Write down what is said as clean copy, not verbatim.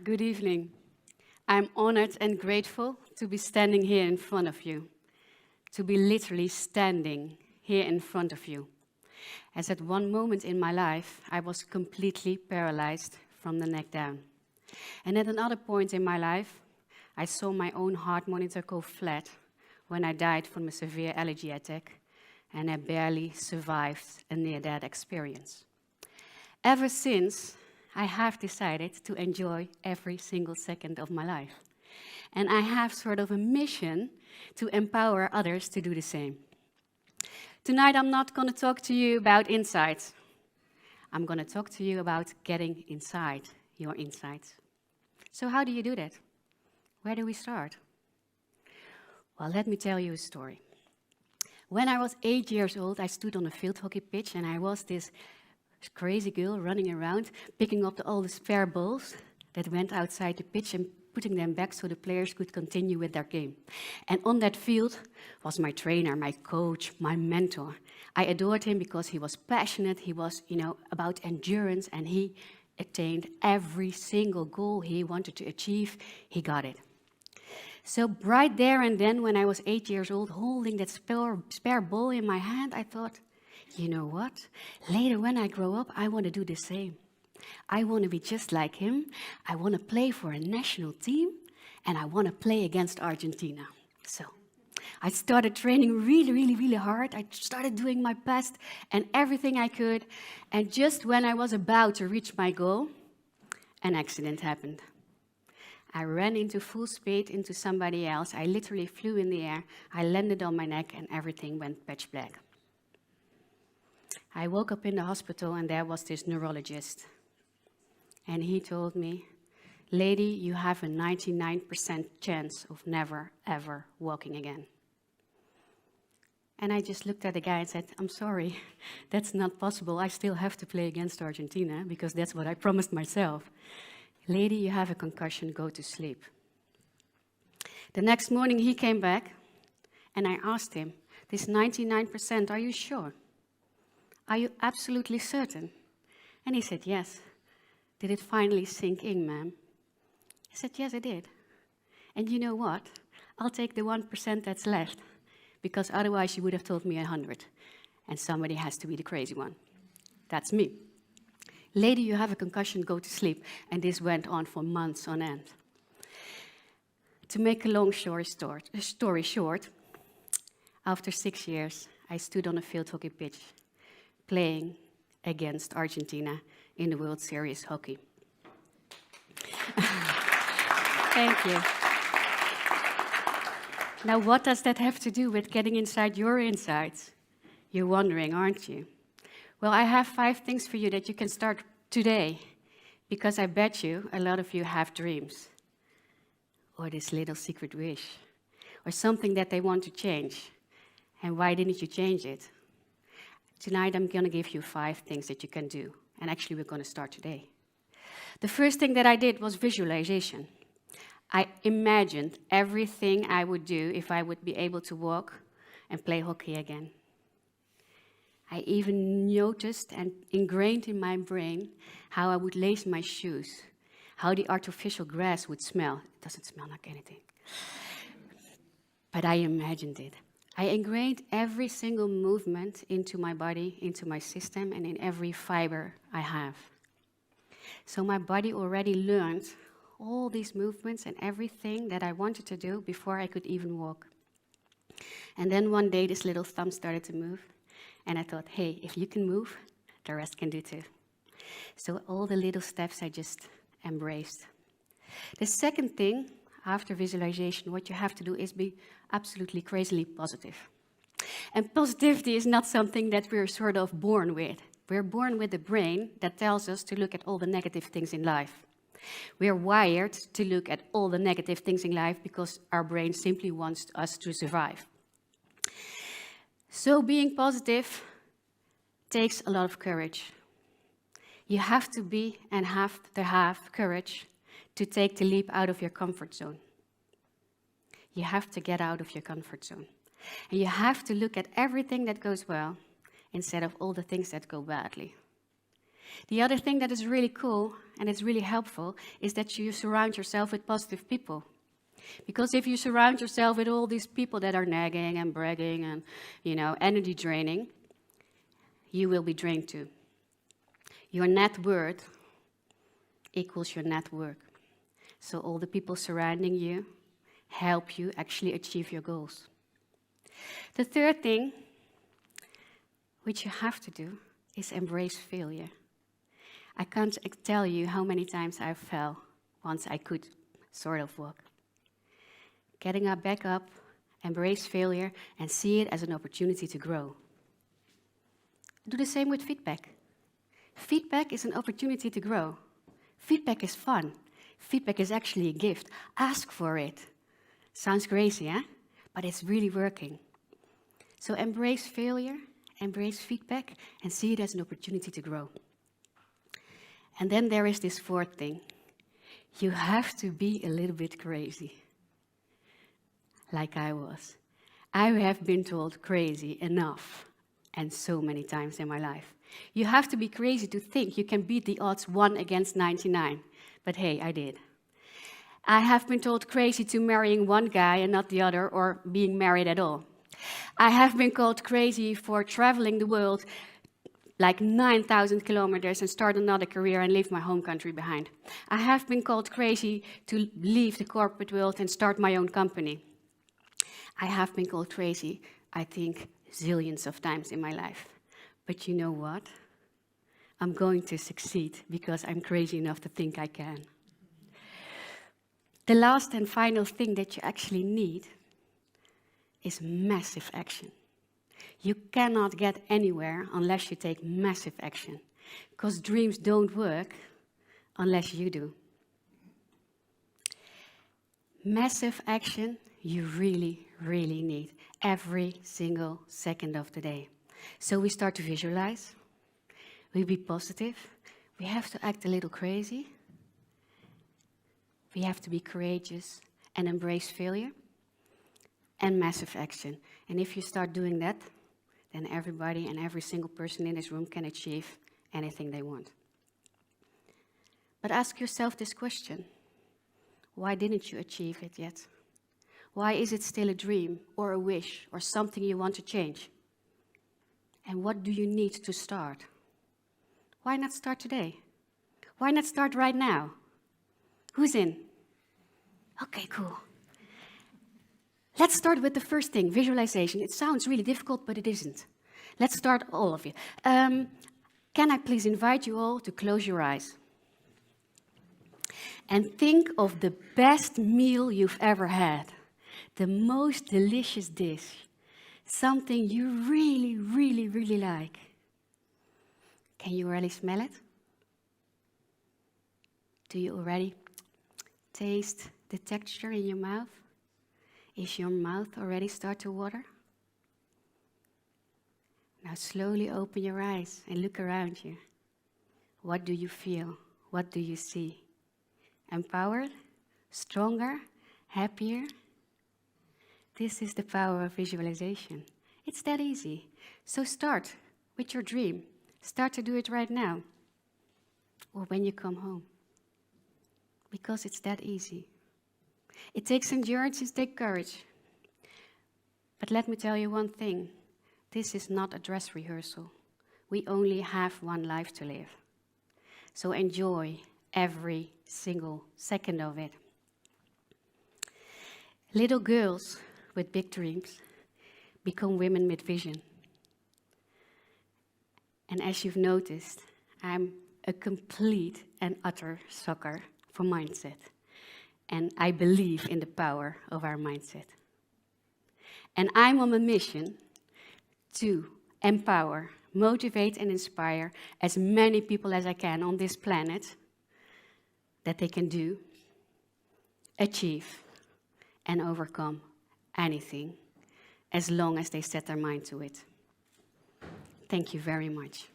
Good evening. I'm honored and grateful to be standing here in front of you, to be literally standing here in front of you. As at one moment in my life, I was completely paralyzed from the neck down. And at another point in my life, I saw my own heart monitor go flat when I died from a severe allergy attack, and I barely survived a near-death experience. Ever since, I have decided to enjoy every single second of my life. And I have sort of a mission to empower others to do the same. Tonight, I'm not going to talk to you about insights. I'm going to talk to you about getting inside your insights. So how do you do that? Where do we start? Well, let me tell you a story. When I was 8 years old, I stood on a field hockey pitch, and I was this crazy girl running around, picking up all the spare balls that went outside the pitch and putting them back so the players could continue with their game. And on that field was my trainer, my coach, my mentor. I adored him because he was passionate, he was, about endurance, and he attained every single goal he wanted to achieve. He got it. So right there and then, when I was 8 years old, holding that spare ball in my hand, I thought, you know what? Later when I grow up, I want to do the same. I want to be just like him. I want to play for a national team, and I want to play against Argentina. So I started training really hard. I started doing my best and everything I could. And just when I was about to reach my goal, an accident happened. I ran into full speed into somebody else. I literally flew in the air. I landed on my neck, and everything went pitch black. I woke up in the hospital, and there was this neurologist. And he told me, "Lady, you have a 99% chance of never, ever walking again." And I just looked at the guy and said, "I'm sorry, that's not possible. I still have to play against Argentina because that's what I promised myself. Lady, you have a concussion, go to sleep." The next morning he came back, and I asked him, "This 99%, are you sure? Are you absolutely certain?" And he said, "Yes." "Did it finally sink in, ma'am?" I said, "Yes, it did. And you know what? I'll take the 1% that's left, because otherwise you would have told me 100. And somebody has to be the crazy one. That's me. Lady, you have a concussion, go to sleep." And this went on for months on end. To make a long story short, after 6 years, I stood on a field hockey pitch, playing against Argentina in the World Series hockey. Thank you. Now, what does that have to do with getting inside your insights? You're wondering, aren't you? Well, I have 5 things for you that you can start today, because I bet you a lot of you have dreams, or this little secret wish, or something that they want to change. And why didn't you change it? Tonight, I'm going to give you 5 things that you can do. And actually, we're going to start today. The first thing that I did was visualization. I imagined everything I would do if I would be able to walk and play hockey again. I even noticed and ingrained in my brain how I would lace my shoes, how the artificial grass would smell. It doesn't smell like anything. But I imagined it. I ingrained every single movement into my body, into my system, and in every fiber I have. So my body already learned all these movements and everything that I wanted to do before I could even walk. And then one day, this little thumb started to move, and I thought, hey, if you can move, the rest can do too. So all the little steps I just embraced. The second thing, after visualization, what you have to do is be absolutely crazily positive. And positivity is not something that we're sort of born with. We're born with a brain that tells us to look at all the negative things in life. We're wired to look at all the negative things in life because our brain simply wants us to survive. So being positive takes a lot of courage. You have to be and have to have courage to take the leap out of your comfort zone. You have to get out of your comfort zone. And you have to look at everything that goes well instead of all the things that go badly. The other thing that is really cool and it's really helpful is that you surround yourself with positive people. Because if you surround yourself with all these people that are nagging and bragging and, energy draining, you will be drained too. Your net worth equals your net work. So all the people surrounding you help you actually achieve your goals. The third thing, which you have to do, is embrace failure. I can't tell you how many times I fell once I could sort of walk. Getting up, back up, embrace failure, and see it as an opportunity to grow. Do the same with feedback. Feedback is an opportunity to grow. Feedback is fun. Feedback is actually a gift. Ask for it. Sounds crazy, eh? But it's really working. So embrace failure, embrace feedback, and see it as an opportunity to grow. And then there is this fourth thing. You have to be a little bit crazy. Like I was. I have been told crazy enough, and so many times in my life. You have to be crazy to think you can beat the odds 1 against 99. But hey, I did. I have been told crazy to marrying one guy and not the other, or being married at all. I have been called crazy for traveling the world like 9,000 kilometers and start another career and leave my home country behind. I have been called crazy to leave the corporate world and start my own company. I have been called crazy, I think, zillions of times in my life. But you know what? I'm going to succeed because I'm crazy enough to think I can. The last and final thing that you actually need is massive action. You cannot get anywhere unless you take massive action, because dreams don't work unless you do. Massive action you really, really need every single second of the day. So we start to visualize, we be positive, we have to act a little crazy, we have to be courageous and embrace failure, and massive action. And if you start doing that, then everybody and every single person in this room can achieve anything they want. But ask yourself this question. Why didn't you achieve it yet? Why is it still a dream or a wish or something you want to change? And what do you need to start? Why not start today? Why not start right now? Who's in? Okay, cool. Let's start with the first thing, visualization. It sounds really difficult, but it isn't. Let's start, all of you. Can I please invite you all to close your eyes? And think of the best meal you've ever had. The most delicious dish. Something you really, really, really like. Can you already smell it? Do you already taste the texture in your mouth? Is your mouth already start to water? Now slowly open your eyes and look around you. What do you feel? What do you see? Empowered? Stronger? Happier? This is the power of visualization. It's that easy. So start with your dream. Start to do it right now. Or when you come home. Because it's that easy. It takes endurance, it takes courage. But let me tell you one thing. This is not a dress rehearsal. We only have one life to live. So enjoy every single second of it. Little girls with big dreams become women with vision. And as you've noticed, I'm a complete and utter sucker for mindset. And I believe in the power of our mindset. And I'm on a mission to empower, motivate, and inspire as many people as I can on this planet that they can do, achieve, and overcome anything as long as they set their mind to it. Thank you very much.